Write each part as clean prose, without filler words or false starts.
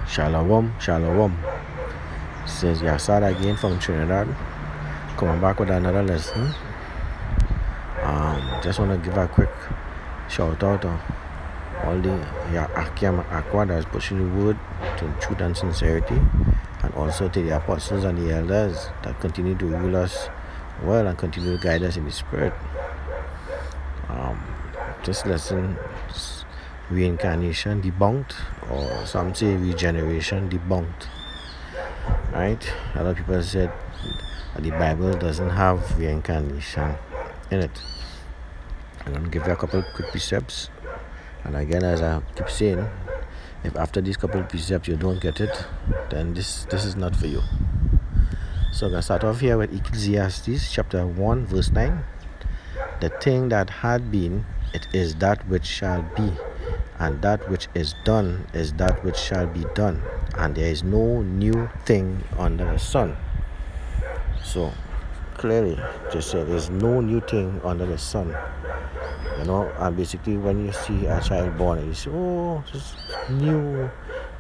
Shalom, shalom. Says Yasad again from Trinidad, coming back with another lesson. Just want to give a quick shout out to all the Akim and Aqua that is pushing the word to truth and sincerity, and also to the apostles and the elders that continue to rule us well and continue to guide us in the spirit. This lesson is Reincarnation Debunked, or some say Regeneration Debunked. Right? A lot of people said that the Bible doesn't have reincarnation in it. I'm going to give you a couple of quick precepts. And again, as I keep saying, if after these couple of precepts you don't get it, then this is not for you. So I'm going to start off here with Ecclesiastes chapter 1 verse 9. The thing that had been, it is that which shall be, and that which is done is that which shall be done, and there is no new thing under the sun. So clearly just said there's no new thing under the sun. And basically when you see a child born, you say, oh, it's new.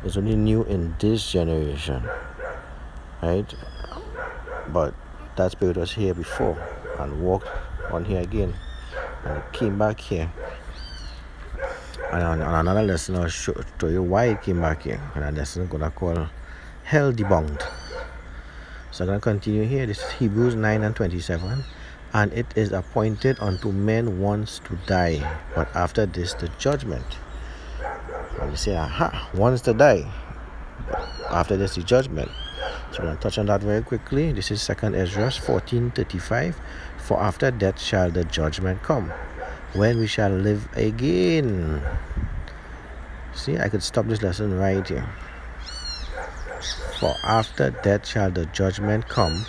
It's only new in this generation, right? But that spirit was here before and walked on here again and came back here. And on another lesson I'll show you why it came back here. And a lesson I'm gonna call Hell Debunked. So I'm gonna continue here. This is Hebrews 9 and 27. And it is appointed unto men once to die, but after this the judgment. And you say, aha, once to die, but after this the judgment. So I'm going to touch on that very quickly. This is 2 Ezra 14:35. For after death shall the judgment come, when we shall live again. See, I could stop this lesson right here. For after death shall the judgment come,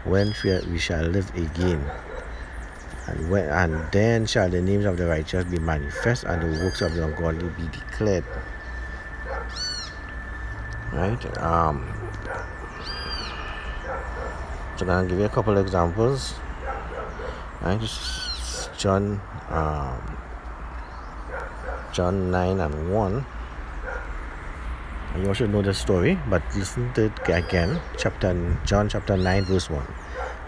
when we shall live again. And then shall the names of the righteous be manifest, and the works of the ungodly be declared. Right? So I'm going to give you a couple examples. Right? This is John 9 and 1. And you all should know the story, but listen to it again. John chapter 9 verse 1.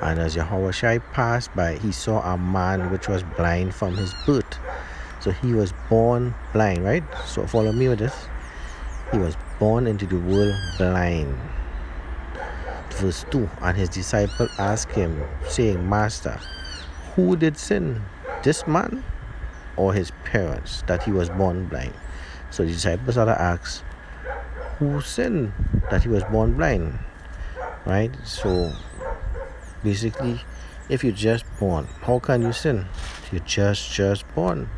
And as Yahushua passed by, he saw a man which was blind from his birth. So he was born blind, right? So follow me with this. He was born into the world blind. Verse 2. And his disciple asked him, saying, Master, who did sin, this man or his parents, that he was born blind? So the disciples started to ask, who sinned that he was born blind? Right? So basically, if you're just born, how can you sin? You're just born.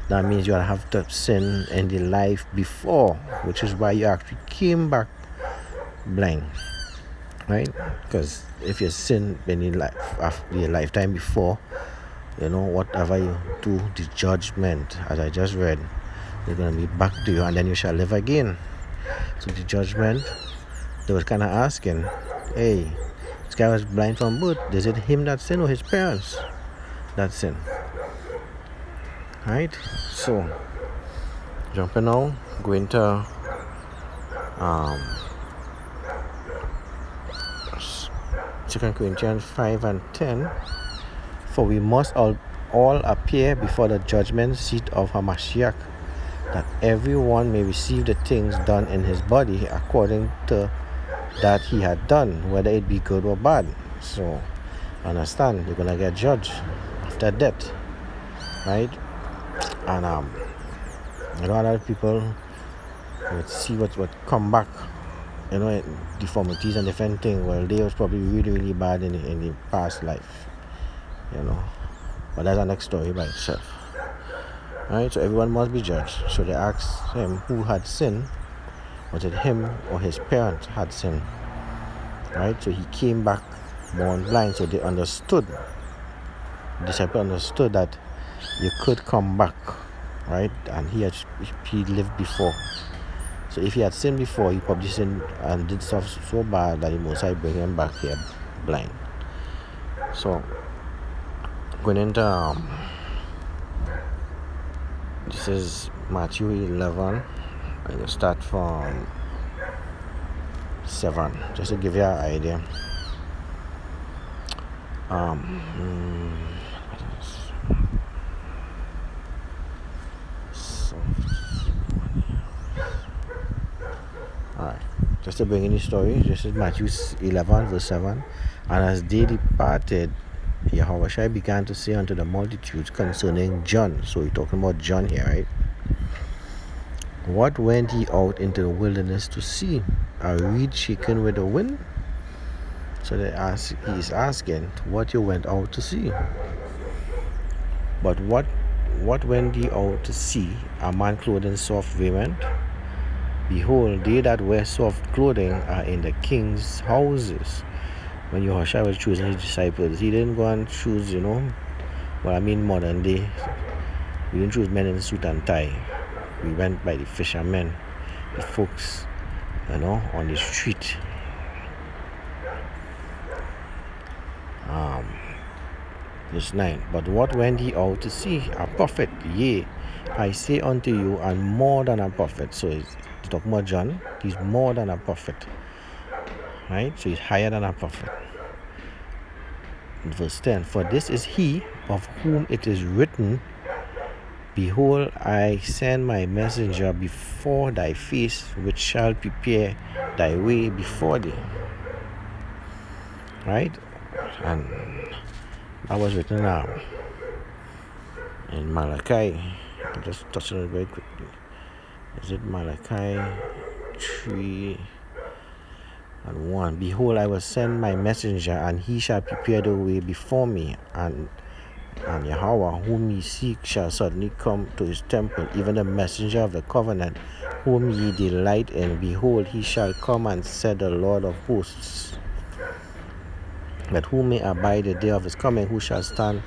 That means you have to sin in the life before, which is why you actually came back blind. Right? Because if you sin in your lifetime before, whatever you do, the judgment, as I just read, they're going to be back to you, and then you shall live again. So the judgment, they was kind of asking, hey, this guy was blind from birth. Is it him that sinned or his parents that sinned? Right? So, jumping now, going to 2 Corinthians 5 and 10. For we must all appear before the judgment seat of Hamashiach, that everyone may receive the things done in his body according to that he had done, whether it be good or bad. So understand, you're gonna get judged after death, right? And a lot of people would see what come back, deformities and different things. Well, they was probably really bad in the past life, but that's the next story by itself. Right? So everyone must be judged. So they asked him who had sinned. Was it him or his parents had sinned? Right? So he came back born blind. So they understood. The disciple understood that you could come back, right? And he lived before. So if he had sinned before, he probably sinned and did stuff so bad that the Most High bring him back here blind. So going into this is Matthew 11. And you start from 7, just to give you an idea. Alright, just to bring in the story, this is Matthew 11 verse 7. And as they departed, Yahushua began to say unto the multitudes concerning John. So we're talking about John here, right? What went he out into the wilderness to see? A reed shaken with the wind? So he's asking what you went out to see. But what went ye out to see? A man clothed in soft raiment? Behold, they that wear soft clothing are in the king's houses. When Yahushua was choosing his disciples, he didn't go and choose, modern day. We didn't choose men in suit and tie. We went by the fishermen, the folks, on the street. Verse 9. But what went he out to see? A prophet. Yea, I say unto you, and more than a prophet. So he's talking about John. He's more than a prophet. Right? So he's higher than a prophet. Verse 10. For this is he of whom it is written, Behold, I send my messenger before thy face, which shall prepare thy way before thee. Right? And that was written now in Malachi. I'll just touch on it very quickly. Is it Malachi 3 and 1? Behold, I will send my messenger, and he shall prepare the way before me, and Yahweh, whom ye seek, shall suddenly come to his temple, even the messenger of the covenant, whom ye delight in. Behold, he shall come, and said the Lord of hosts. But who may abide the day of his coming? Who shall stand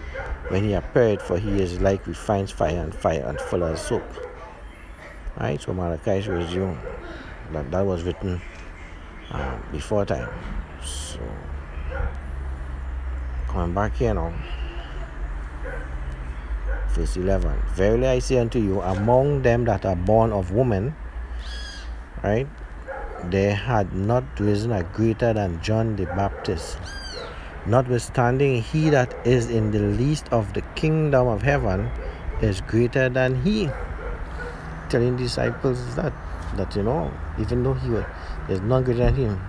when he appeareth? For he is like refined fire and full of soap. Right? So Malachi shows you that was written before time. So coming back here now. Verse 11. Verily I say unto you, among them that are born of woman, right, there had not risen a greater than John the Baptist. Notwithstanding, he that is in the least of the kingdom of heaven is greater than he. Telling disciples that even though he is not greater than him,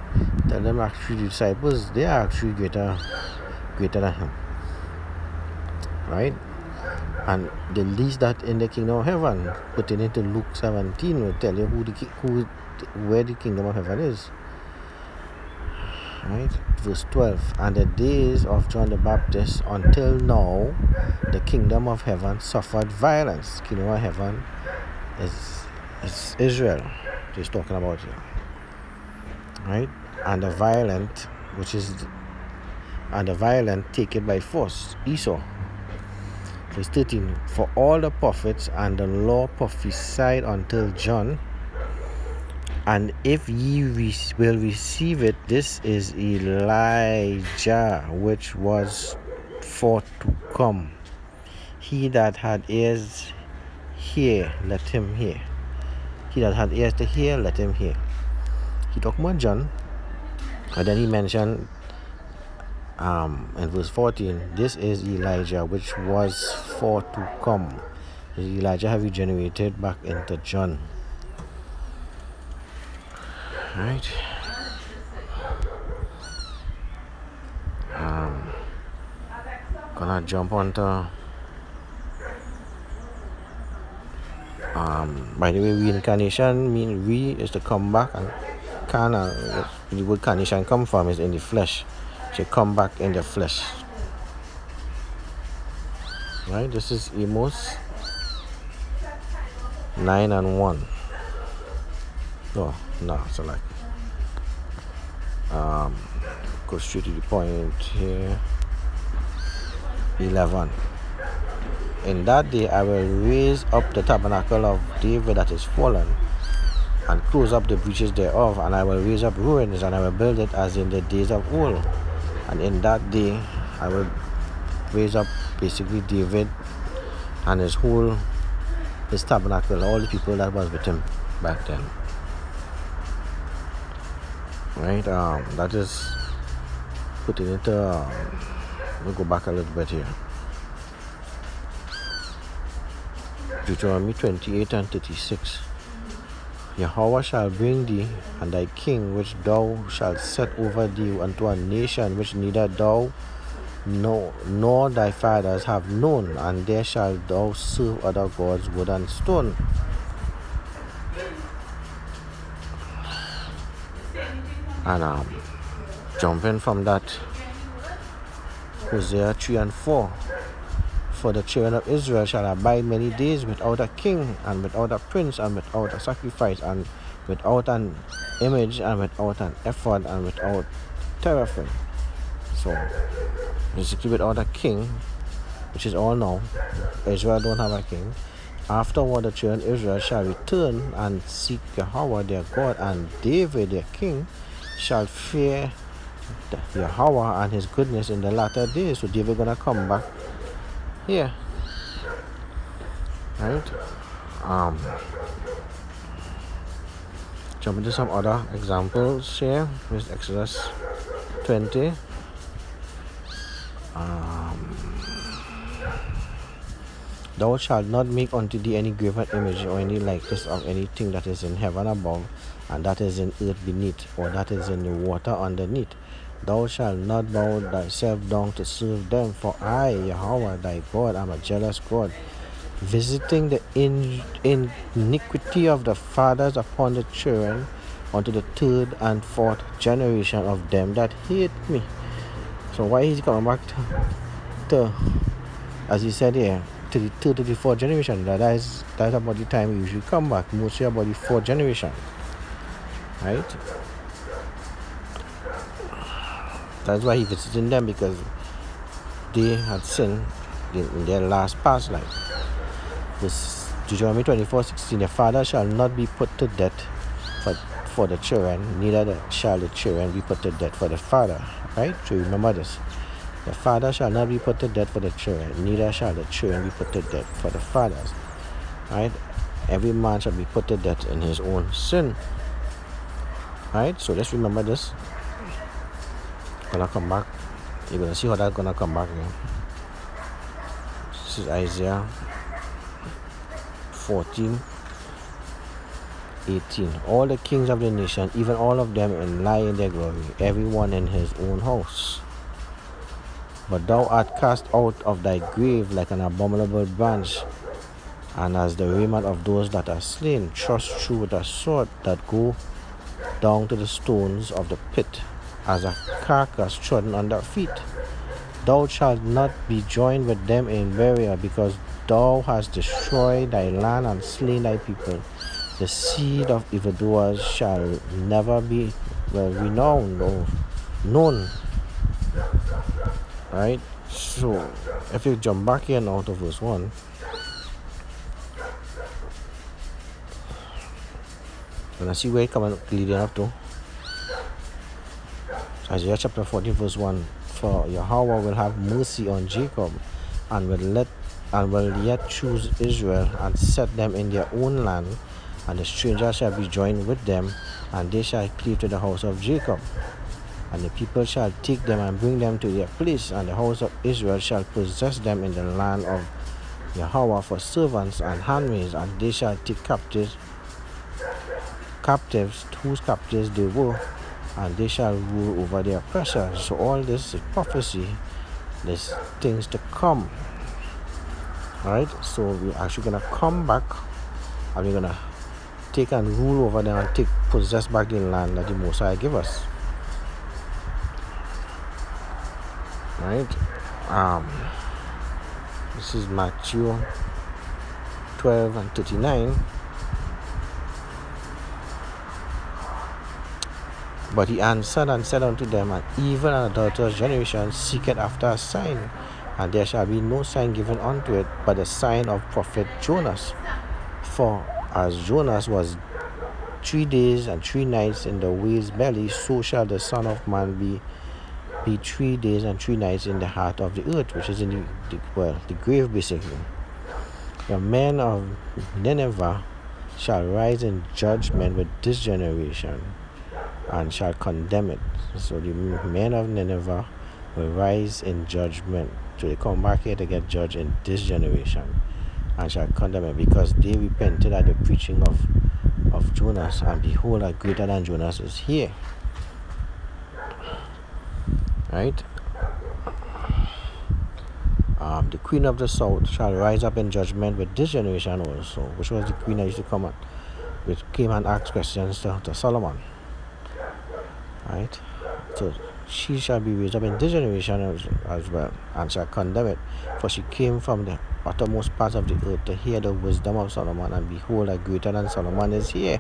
tell them actually the disciples, they are actually greater than him. Right? And the least that in the kingdom of heaven, putting into Luke 17, will tell you where the kingdom of heaven is. Right? Verse 12. And the days of John the Baptist until now, the kingdom of heaven suffered violence. Kingdom of heaven is Israel. He's talking about here. Right? And the violent take it by force. Esau. Verse 13. For all the prophets and the law prophesied until John. And if ye will receive it, this is Elijah, which was for to come. He that had ears hear, let him hear. He that had ears to hear, let him hear. He talked about John, and then he mentioned in verse 14, this is Elijah, which was for to come. Elijah have regenerated back into John. Right. Gonna jump onto by the way, reincarnation mean re is to come back, and the word carnation come from is in the flesh. So come back in the flesh. Right, this is Amos 9 and 1. No, so like go straight to the point here. 11. In that day I will raise up the tabernacle of David that is fallen, and close up the breaches thereof, and I will raise up ruins, and I will build it as in the days of old. And in that day I will raise up basically David and his tabernacle, all the people that was with him back then. Right? That is putting it. We'll go back a little bit here. Deuteronomy 28 and 36. Yahweh shall bring thee and thy king, which thou shalt set over thee, unto a nation which neither thou nor thy fathers have known, and there shalt thou serve other gods, wood and stone. And jumping from that, Hosea 3 and 4. For the children of Israel shall abide many days without a king, and without a prince, and without a sacrifice, and without an image, and without an ephod, and without teraphim. So, basically without a king, which is all now. Israel don't have a king. Afterward, the children of Israel shall return and seek Yahweh their God, and David their king shall fear Yahweh and his goodness in the latter days. So David gonna come back here, right? Jump into some other examples here. With Exodus 20. Thou shalt not make unto thee any graven image or any likeness of anything that is in heaven above, and that is in earth beneath, or that is in the water underneath. Thou shalt not bow thyself down to serve them, for I, Yahweh thy God, am a jealous God, visiting the iniquity of the fathers upon the children, unto the third and fourth generation of them that hate me. So why is he coming back to as he said here, to the third to the fourth generation? That's about the time we usually come back, mostly about the fourth generation, right? That's why he visited them, because they had sinned in their last past life. This Deuteronomy 24:16, the father shall not be put to death for the children, neither shall the children be put to death for the father. Right? So remember this. The father shall not be put to death for the children, neither shall the children be put to death for the fathers. Right? Every man shall be put to death in his own sin. Right? So let's remember this. Gonna come back. You're gonna see how that's gonna come back here. This is Isaiah 14:18. All the kings of the nation, even all of them, lie in their glory, everyone in his own house. But thou art cast out of thy grave like an abominable branch, and as the raiment of those that are slain, thrust through with a sword, that go down to the stones of the pit, as a carcass trodden under feet. Thou shalt not be joined with them in burial, because thou hast destroyed thy land and slain thy people. The seed of evildoers shall never be renowned or known. Right? So, if you jump back here now to verse 1, you're going to see where it comes leading up to. Isaiah chapter 14 verse 1. For Yahweh will have mercy on Jacob, and will yet choose Israel, and set them in their own land, and the stranger shall be joined with them, and they shall cleave to the house of Jacob. And the people shall take them and bring them to their place, and the house of Israel shall possess them in the land of Yahweh for servants and handmaids, and they shall take captives whose captives they were, and they shall rule over their oppressors. So all this is prophecy, there's things to come. Alright, so we're actually gonna come back, and we're gonna take and rule over them and possess back the land that the Most High give us. Right? This is Matthew 12 and 39. But he answered and said unto them, an evil and adulterous generation seeketh after a sign, and there shall be no sign given unto it but the sign of prophet Jonas. For as Jonas was 3 days and 3 nights in the whale's belly, so shall the Son of Man be 3 days and 3 nights in the heart of the earth, which is in the grave basically. The men of Nineveh shall rise in judgment with this generation, and shall condemn it. So the men of Nineveh will rise in judgment. So they come back here to get judged in this generation and shall condemn it, because they repented at the preaching of Jonas, and behold, a greater than Jonas is here. Right? The queen of the south shall rise up in judgment with this generation also, which was the queen that used to come, which came and asked questions to Solomon. Right? So she shall be raised up in this generation as well, and shall condemn it, for she came from the uttermost parts of the earth to hear the wisdom of Solomon, and behold, a greater than Solomon is here,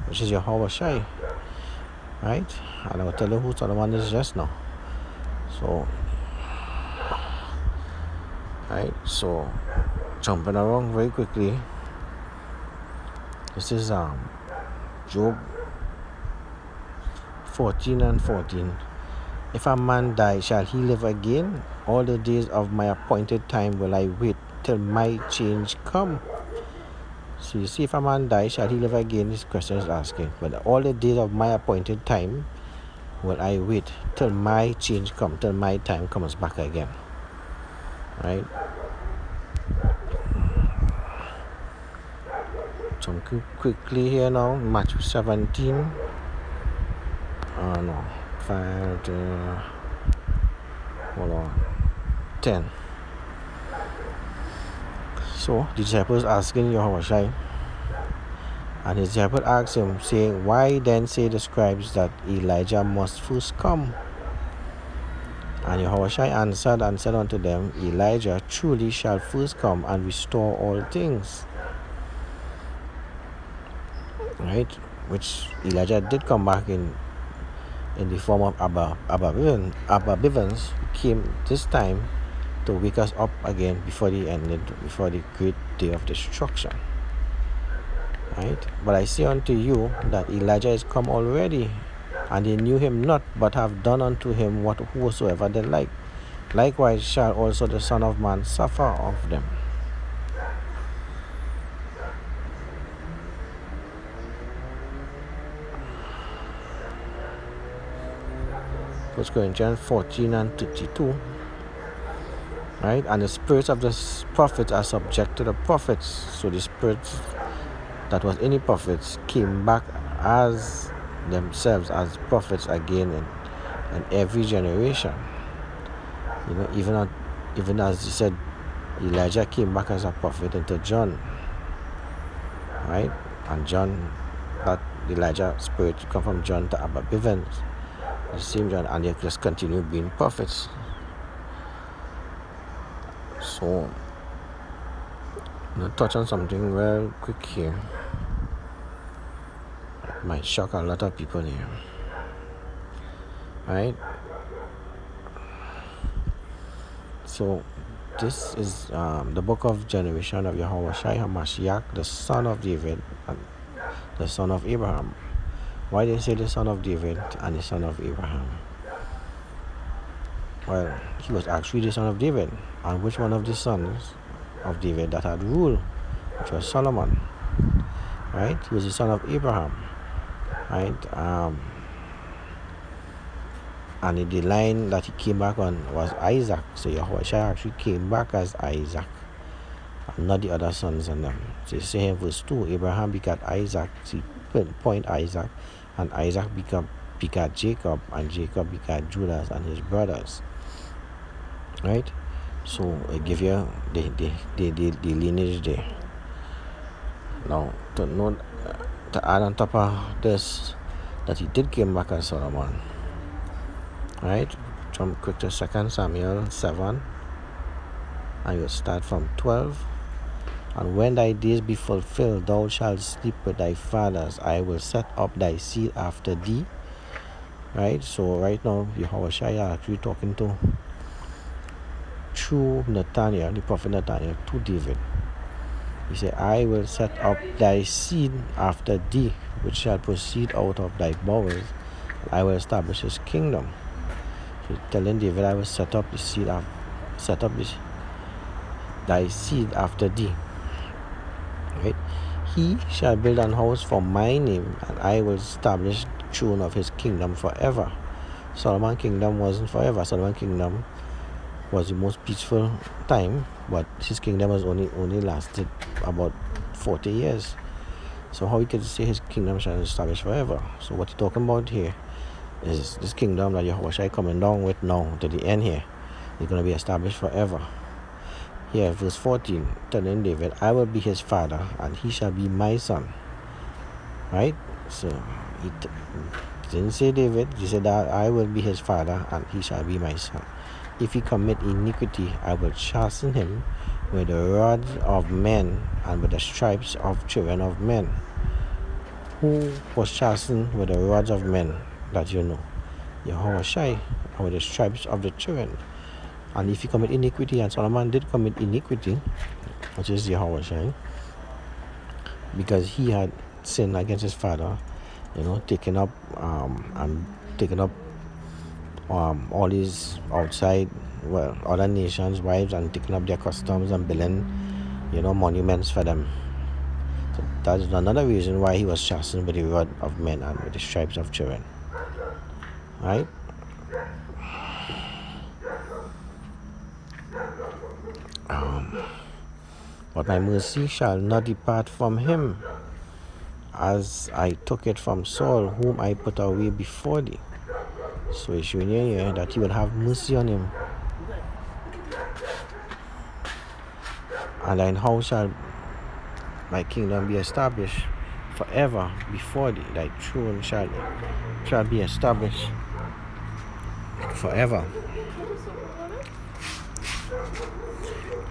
which is Yahweh Shai. Right? And I will tell you who Solomon is just now. So, right? So, jumping around very quickly, this is Job 14 and 14. If a man die, shall he live again? All the days of my appointed time will I wait till my change come. So you see, if a man die, shall he live again? This question is asking. But all the days of my appointed time will I wait till my change come, till my time comes back again. Right? So quickly here now, Matthew 17. No. 5 to, hold on, 10. So the disciples asking Yahweh Shai, and his disciple asked him, saying, why then say the scribes that Elijah must first come? And Yahweh Shai answered and said unto them, Elijah truly shall first come and restore all things. Right? Which Elijah did come back in the form of Abba Bivens, came this time to wake us up again before the great day of destruction. Right? But I say unto you that Elijah is come already, and they knew him not, but have done unto him whatsoever they like. Likewise shall also the Son of Man suffer of them. First Corinthians 14 and 32. Right? And the spirits of the prophets are subject to the prophets. So the spirits that was in the prophets came back as themselves as prophets again in every generation. You know, even as he said, Elijah came back as a prophet into John. Right? And John, that Elijah spirit come from John to Abba Bivens. The same John, and they just continue being prophets. So, I'm going to touch on something real quick here. It might shock a lot of people here. Right? So, this is the book of generation of Yahweh Shai HaMashiach, the son of David and the son of Abraham. Why they say the son of David and the son of Abraham? Well, he was actually the son of David. And which one of the sons of David that had rule? Which was Solomon. Right? He was the son of Abraham. Right? And the line that he came back on was Isaac. So Yahweh Shai actually came back as Isaac, and not the other sons on them. So you say in verse 2, Abraham begat Isaac. So he point Isaac, and Isaac begat Jacob, and Jacob begat Judah and his brothers. Right? So I give you the lineage there. Now to add on top of this, that he did came back as Solomon. Right? Jump quick to 2 Samuel 7, and you'll start from 12. And when thy days be fulfilled, thou shalt sleep with thy fathers. I will set up thy seed after thee. Right? So right now, Yahweh Shai are actually talking to through Nathaniel, the prophet Nathaniel, to David. He said, I will set up thy seed after thee, which shall proceed out of thy bowels. I will establish his kingdom. So telling David, I will set up thy seed after thee. Right? He shall build an house for my name, and I will establish the throne of his kingdom forever. Solomon's kingdom wasn't forever. Solomon's kingdom was the most peaceful time, but his kingdom was only lasted about 40 years. So how he could say his kingdom shall be established forever? So what he's talking about here is this kingdom that Yahushua coming down with now to the end here is going to be established forever. Here, verse 14, telling David, I will be his father, and he shall be my son. Right? So he didn't say David, he said that I will be his father, and he shall be my son. If he commit iniquity, I will chasten him with the rod of men and with the stripes of children of men. Who was chastened with the rods of men that you know? Yahushua, and with the stripes of the children. And if he commit iniquity, and Solomon did commit iniquity, which is Yahushua, because he had sinned against his father, taking up all these outside, other nations' wives, and taking up their customs and building, monuments for them. So that is another reason why he was chastened with the rod of men and with the stripes of children. Right? But my mercy shall not depart from him, as I took it from Saul, whom I put away before thee. So it's showing here that he will have mercy on him. And thine house shall my kingdom be established forever before thee. Thy throne shall be established forever.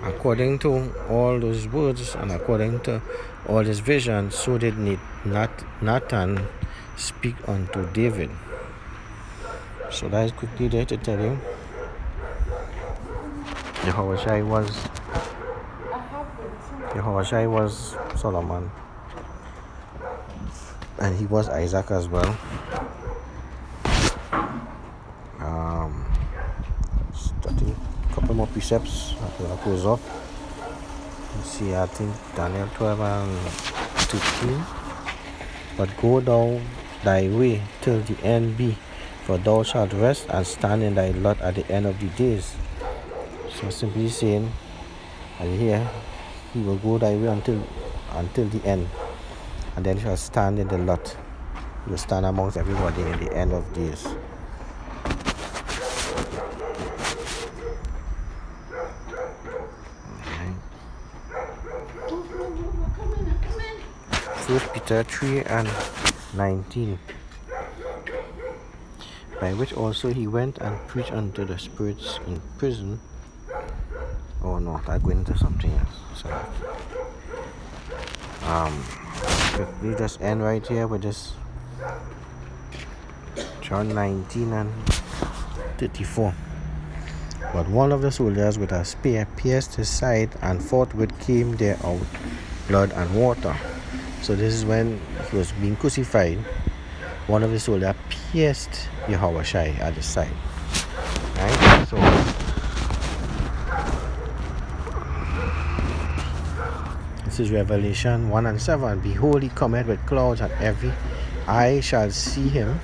According to all those words and according to all his visions, so did Nathan speak unto David. So that is quickly there to tell you Yahushua was Solomon, and he was Isaac as well. Starting a couple more precepts after I close off. You see, I think Daniel 12 and 13. But go thou thy way till the end be, for thou shalt rest and stand in thy lot at the end of the days. So simply saying, and here he will go thy way until the end, and then shall stand in the lot. He will stand amongst everybody in the end of days. First Peter 3 and 19. By which also he went and preached unto the spirits in prison. Oh no, I'm going into something else. Sorry. We just end right here with this John 19 and 34. But one of the soldiers with a spear pierced his side, and forthwith came there out blood and water. So this is when he was being crucified. One of the soldiers pierced Yahushua at the side. Right? So this is Revelation 1 and 7. Behold, he cometh with clouds, and every eye shall see him,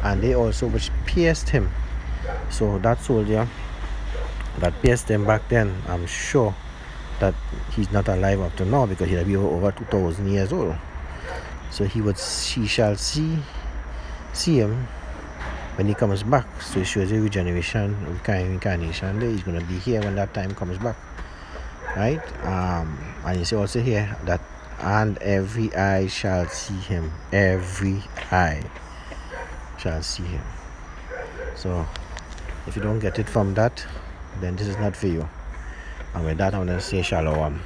and they also which pierced him. So that soldier that pierced him back then, I'm sure that he's not alive up to now, because he'll be over 2,000 years old. So she shall see him when he comes back. So it shows you regeneration, reincarnation. He's going to be here when that time comes back. Right? And you see also here that, and every eye shall see him. Every eye shall see him. So if you don't get it from that, then this is not for you. And with that, I'm going to say shalom.